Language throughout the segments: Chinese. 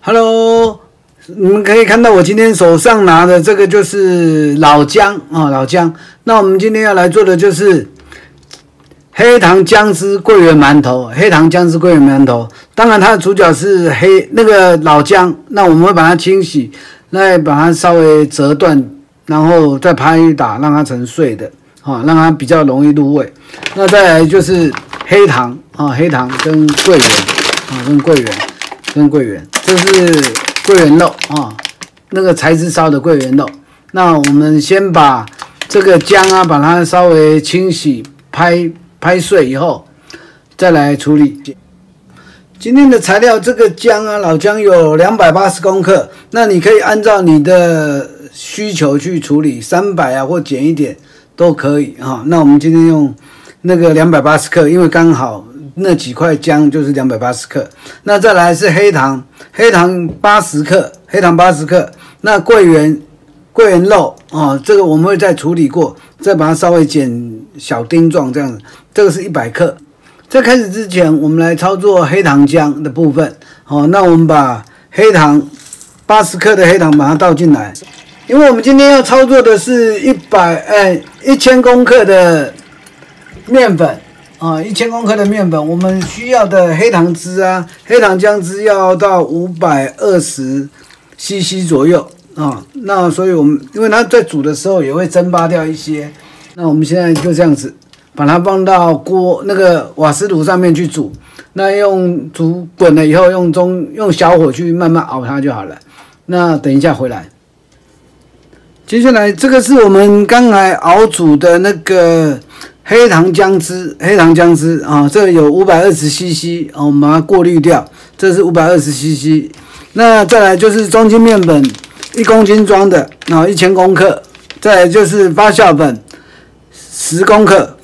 Hello， 你们可以看到我今天手上拿的这个就是老姜啊，老姜。那我们今天要来做的就是黑糖姜汁桂圆馒头，黑糖姜汁桂圆馒头。当然，它的主角是那个老姜，那我们会把它清洗，再把它稍微折断，然后再拍打，让它成碎的，让它比较容易入味。那再来就是黑糖啊，黑糖跟桂圆啊，跟桂圆，这是桂圆肉啊，那个柴枝烧的桂圆肉。那我们先把这个姜啊，把它稍微清洗、拍碎以后，再来处理。今天的材料，这个姜啊，老姜有280公克，那你可以按照你的需求去处理，300啊或减一点都可以啊。那我们今天用那个280克，因为刚好那几块姜就是280克。那再来是黑糖80克，那桂圆肉啊，这个我们会再处理过，再把它稍微剪小丁状这样子。这个是100克。在开始之前，我们来操作黑糖姜的部分。那我们把黑糖80克的黑糖把它倒进来，因为我们今天要操作的是1000公克的面粉啊，1000公克的面粉，我们需要的黑糖汁啊，黑糖姜汁要到520 CC 左右啊。那所以我们因为它在煮的时候也会蒸发掉一些，那我们现在就这样子把它放到那个瓦斯炉上面去煮。那用煮滚了以后，用小火去慢慢熬它就好了。那等一下回来。接下来这个是我们刚才熬煮的那个黑糖姜汁啊，这个有520 CC 啊，我们把它过滤掉，这是520 CC。那再来就是中筋面粉1公斤装的啊，1000公克。再来就是发酵粉10公克，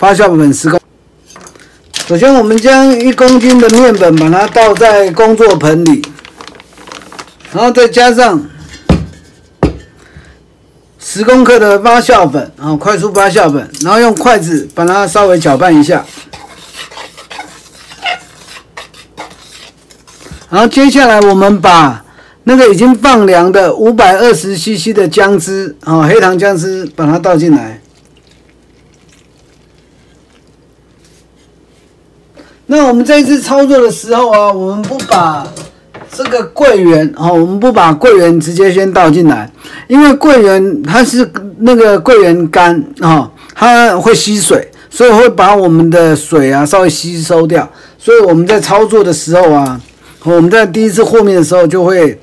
首先我们将1公斤的面粉把它倒在工作盆里，然后再加上10公克的发酵粉啊，快速发酵粉，然后用筷子把它稍微搅拌一下。然后接下来我们把那个已经放凉的520 CC 的姜汁啊，黑糖姜汁把它倒进来。那我们这一次操作的时候啊，我们不把这个桂圆我们不把桂圆直接先倒进来，因为桂圆它是那个桂圆干它会吸水，所以会把我们的水啊稍微吸收掉。所以我们在操作的时候啊，我们在第一次和面的时候就会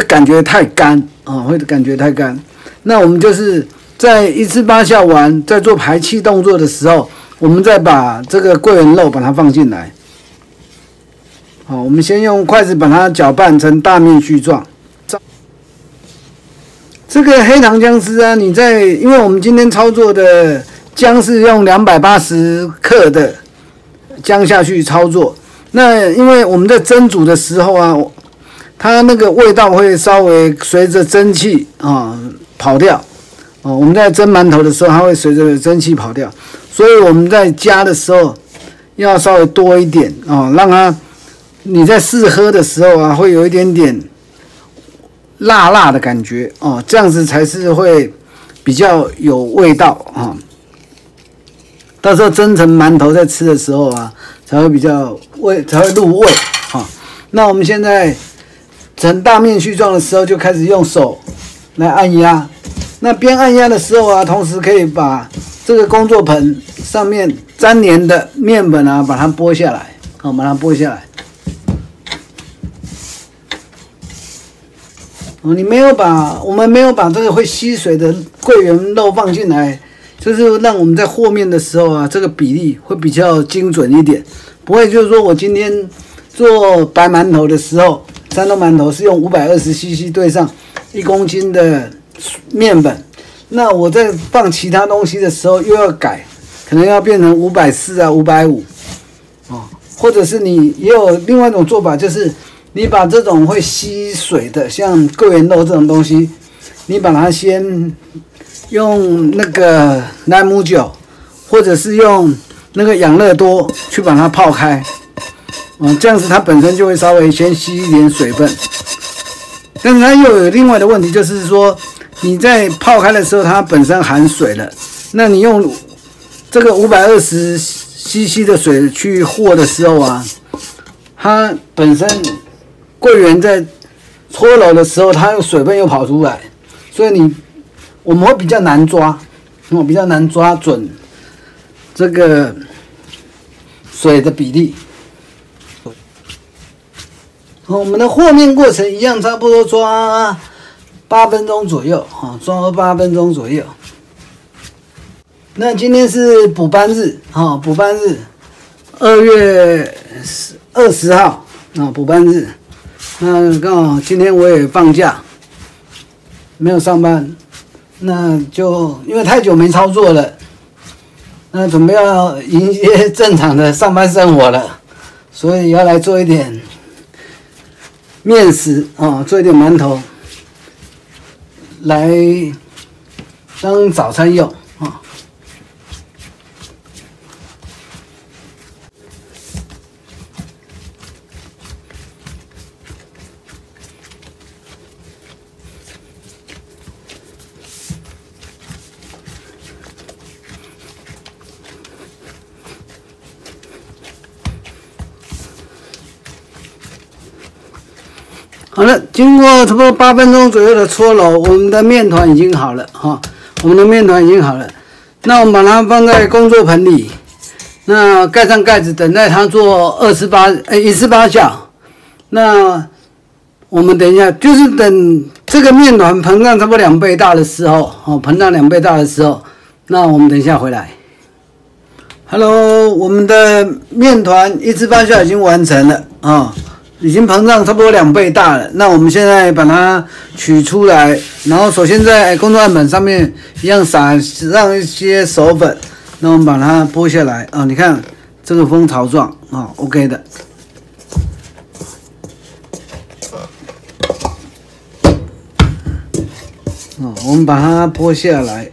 感觉太干会感觉太干。那我们就是在一次发酵完，在做排气动作的时候，我们再把这个桂圆肉把它放进来。好，我们先用筷子把它搅拌成大面絮状。这个黑糖姜汁啊，因为我们今天操作的姜是用280克的姜下去操作，那因为我们在蒸煮的时候啊，它那个味道会稍微随着蒸汽跑掉。我们在蒸馒头的时候，它会随着蒸汽跑掉，所以我们在加的时候要稍微多一点让它你在试喝的时候啊，会有一点点辣的感觉这样子才是会比较有味道到时候蒸成馒头在吃的时候啊，才会入味那我们现在成大面絮状的时候，就开始用手来按压。那边按压的时候啊，同时可以把这个工作盆上面粘黏的面粉啊，把它剥下来，把它剥下来。我们没有把这个会吸水的桂圆肉放进来，就是让我们在和面的时候啊，这个比例会比较精准一点，不会就是说我今天做白馒头的时候，山东馒头是用520 CC 对上1公斤的面粉，那我在放其他东西的时候又要改，可能要变成540啊550或者是你也有另外一种做法，就是你把这种会吸水的像桂圆肉这种东西，你把它先用那个莱姆酒或者是用那个养乐多去把它泡开这样子它本身就会稍微先吸一点水分但是它又有另外的问题，就是说你在泡开的时候，它本身含水了，那你用这个520cc 的水去和的时候啊，它本身桂圆在搓揉的时候，它水分又跑出来，所以我们会比较难抓，比较难抓准这个水的比例。我们的和面过程一样，差不多抓8分钟左右，抓8分钟左右。那今天是补班日，补班日，2月20号，补班日。那刚好今天我也放假，没有上班，那就因为太久没操作了，那准备要迎接正常的上班生活了，所以要来做一点面食做一点馒头，来当早餐用啊。好了，经过差不多8分钟左右的搓揉，我们的面团已经好了我们的面团已经好了。那我们把它放在工作盆里，那盖上盖子，等待它做一次发酵。那我们等一下，就是等这个面团膨胀差不多2倍大的时候，膨胀2倍大的时候，那我们等一下回来。Hello， 我们的面团一次发酵已经完成了已经膨胀差不多2倍大了。那我们现在把它取出来，然后首先在工作案本上面一样撒上一些手粉，那我们把它剥下来你看这个蜂巢状OK 的。我们把它剥下来。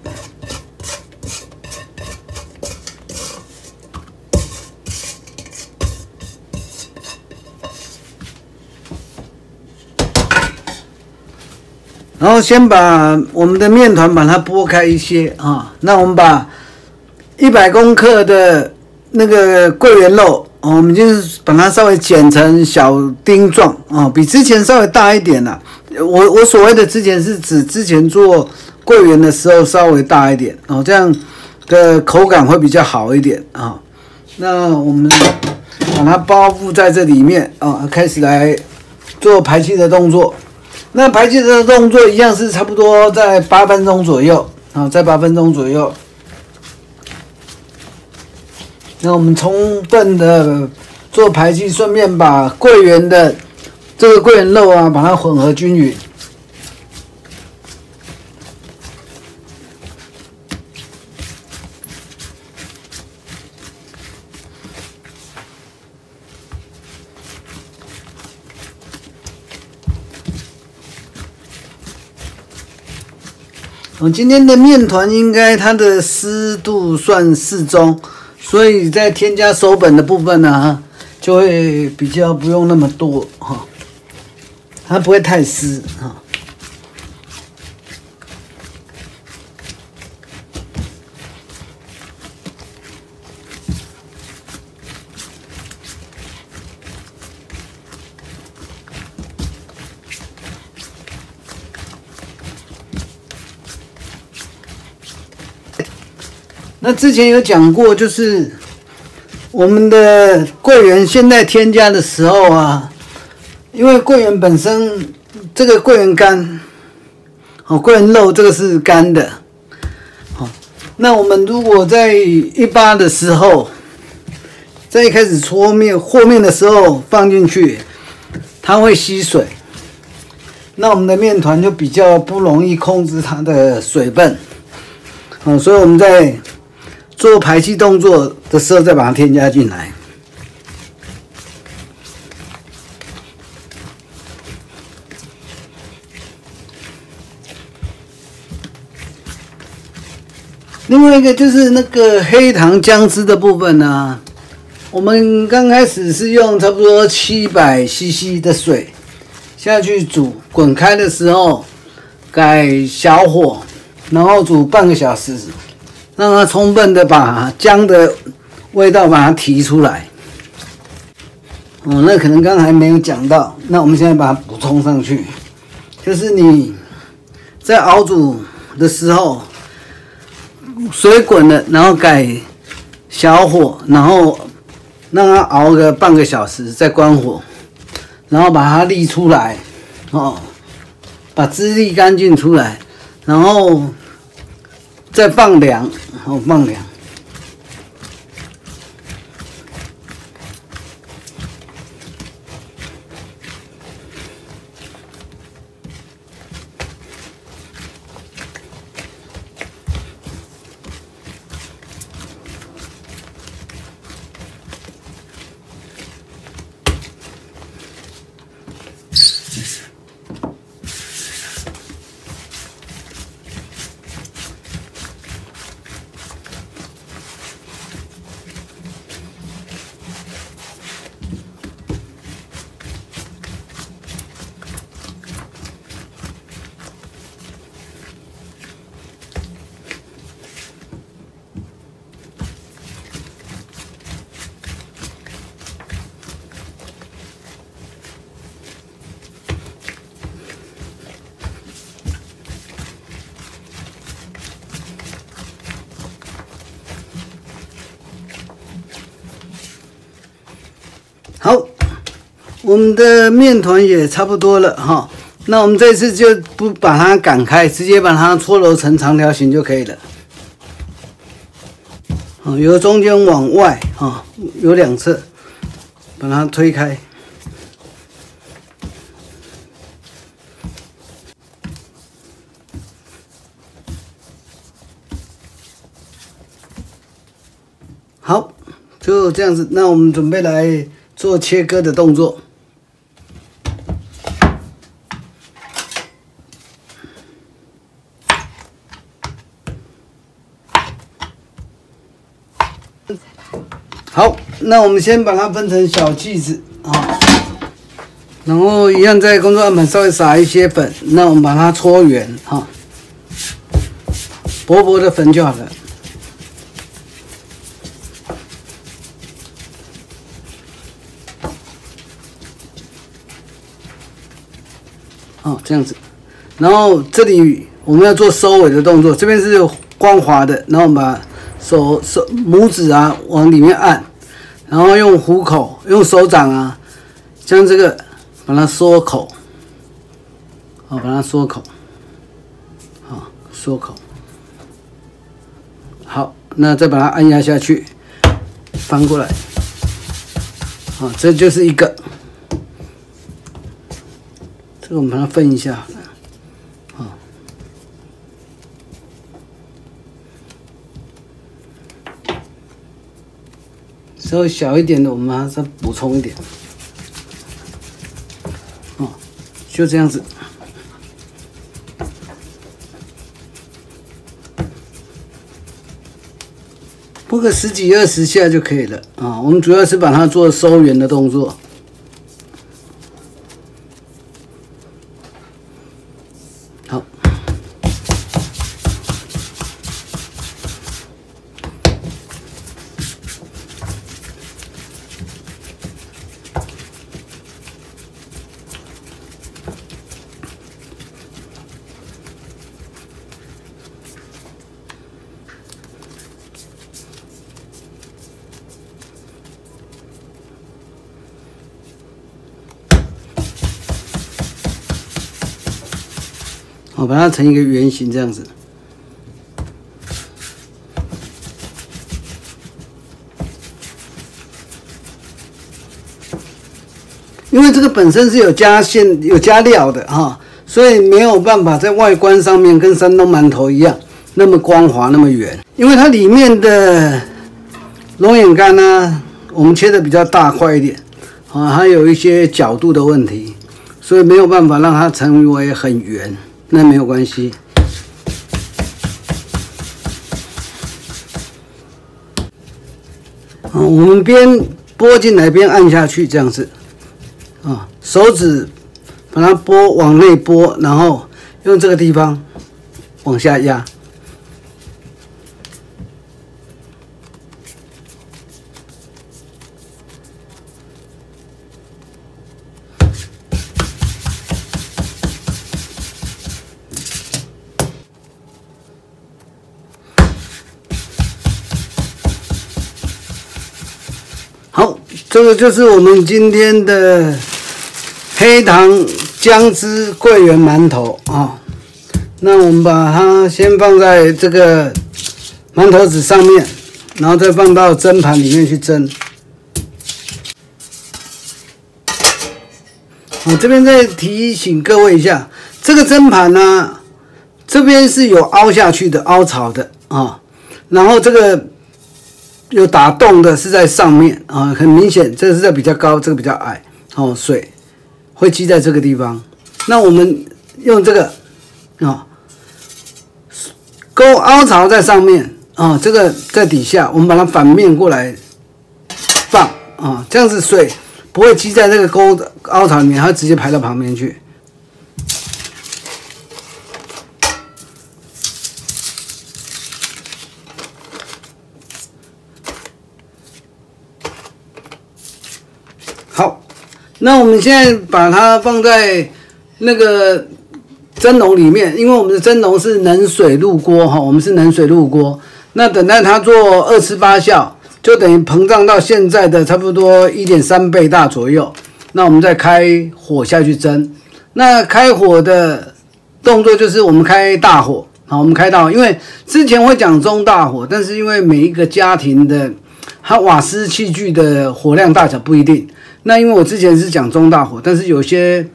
然后先把我们的面团把它剥开一些那我们把100公克的那个桂圆肉我们就是把它稍微剪成小丁状比之前稍微大一点啦。我所谓的之前是指之前做桂圆的时候稍微大一点这样的口感会比较好一点那我们把它包覆在这里面开始来做排气的动作。那排气的动作一样是差不多在8分钟左右在8分钟左右。那我们充分的做排气，顺便把桂圆的这个桂圆肉把它混合均匀。今天的面团应该它的湿度算适中，所以在添加手本的部分呢，就会比较不用那么多它不会太湿那之前有讲过，就是我们的桂圆现在添加的时候因为桂圆本身这个桂圆干，桂圆肉这个是干的，那我们如果在1/8的时候，在一开始和面的时候放进去，它会吸水，那我们的面团就比较不容易控制它的水分，所以我们在做排气动作的时候再把它添加进来。另外一个就是那个黑糖姜汁的部分我们刚开始是用差不多700cc 的水下去煮，滚开的时候改小火，然后煮半个小时，让它充分的把姜的味道把它提出来。哦，那可能刚才没有讲到，那我们现在把它补充上去，就是你在熬煮的时候，水滚了，然后改小火，然后让它熬个半个小时，再关火，然后把它沥出来，哦，把汁沥干净出来，然后再放凉，哦，放凉。好，我们的面团也差不多了哈。那我们这次就不把它擀开，直接把它搓揉成长条形就可以了。由中间往外有两侧，把它推开。好，就这样子。那我们准备来做切割的动作。好，那我们先把它分成小剂子啊，然后一样在工作案板稍微撒一些粉，那我们把它搓圆哈，薄薄的粉就好了。这样子，然后这里我们要做收尾的动作，这边是光滑的，然后我们把拇指啊往里面按，然后用虎口用手掌啊将这个把它缩口，把它缩口，缩口，好，那再把它按压下去，翻过来，这就是一个。这个我们把它分一下，稍微小一点的我们把它再补充一点，就这样子，拨个10几20下就可以了啊。我们主要是把它做收圆的动作。好，把它成一个圆形这样子。因为这个本身是有加馅、有加料的哈，所以没有办法在外观上面跟山东馒头一样那么光滑、那么圆。因为它里面的龙眼干呢，我们切的比较大块一点，还有一些角度的问题，所以没有办法让它成为很圆。那没有关系。我们边拨进来边按下去，这样子。手指把它往内拨，然后用这个地方往下压。好，这个就是我们今天的黑糖姜汁桂圆馒头啊。那我们把它先放在这个馒头纸上面，然后再放到蒸盘里面去蒸。我这边再提醒各位一下，这个蒸盘呢，这边是有凹下去的、凹槽的啊，然后这个有打洞的是在上面啊，很明显，这个是在比较高，这个比较矮，哦，水会积在这个地方。那我们用这个啊，凹槽在上面啊，这个在底下，我们把它反面过来放啊，这样子水不会积在这个凹槽里面，它直接排到旁边去。好，那我们现在把它放在那个蒸笼里面，因为我们的蒸笼是冷水入锅哈，我们是冷水入锅。那等待它做2次发酵，就等于膨胀到现在的差不多1.3倍大左右。那我们再开火下去蒸。那开火的动作就是我们开大火，好，我们开大火，因为之前会讲中大火，但是因为每一个家庭的它瓦斯器具的火量大小不一定。那因为我之前是讲中大火，但是有些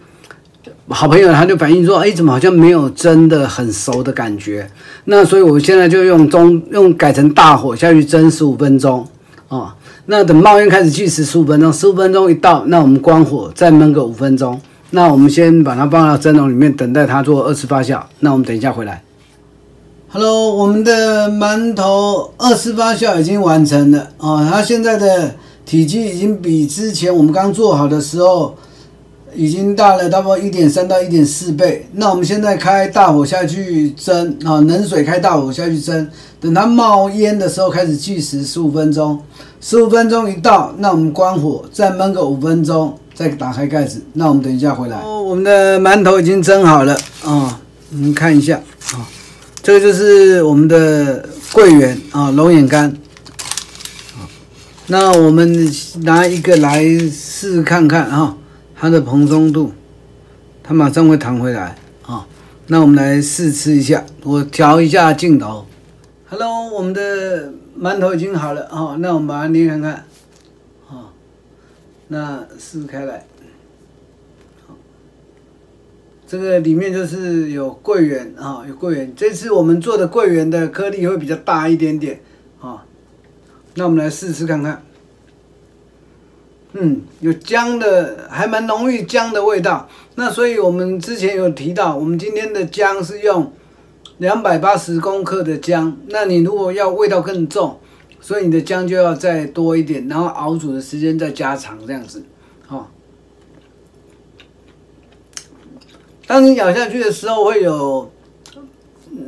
好朋友他就反映说，哎，怎么好像没有蒸的很熟的感觉？那所以我现在就改成大火下去蒸15分钟哦。那等冒烟开始计时15分钟，15分钟一到，那我们关火再焖个5分钟。那我们先把它放到蒸笼里面，等待它做2次发酵。那我们等一下回来。Hello， 我们的馒头2次发酵已经完成了哦，它现在的体积已经比之前我们刚做好的时候已经大了差不多1.3到1.4倍。那我们现在开大火下去蒸啊，冷水开大火下去蒸，等它冒烟的时候开始计时15分钟，15分钟一到，那我们关火再焖个5分钟，再打开盖子。那我们等一下回来。我们的馒头已经蒸好了啊，你们看一下啊，这个就是我们的桂圆啊，龙眼干。那我们拿一个来试看看啊，它的蓬松度，它马上会弹回来啊。那我们来试吃一下，我调一下镜头。Hello， 我们的馒头已经好了啊，那我们把它捏看看啊，那撕开来，这个里面就是有桂圆啊，有桂圆。这次我们做的桂圆的颗粒会比较大一点点啊。那我们来试试看看，有姜的，还蛮浓郁姜的味道。那所以我们之前有提到，我们今天的姜是用280公克的姜。那你如果要味道更重，所以你的姜就要再多一点，然后熬煮的时间再加长，这样子，当你咬下去的时候，会有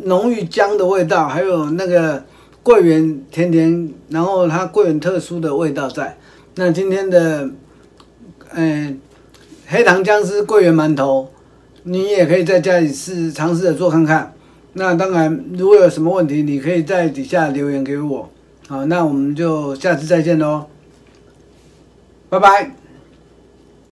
浓郁姜的味道，还有那个桂圆甜甜，然后它桂圆特殊的味道在。那今天的黑糖姜丝桂圆馒头，你也可以在家里尝试着做看看。那当然，如果有什么问题，你可以在底下留言给我。好，那我们就下次再见喽，拜拜。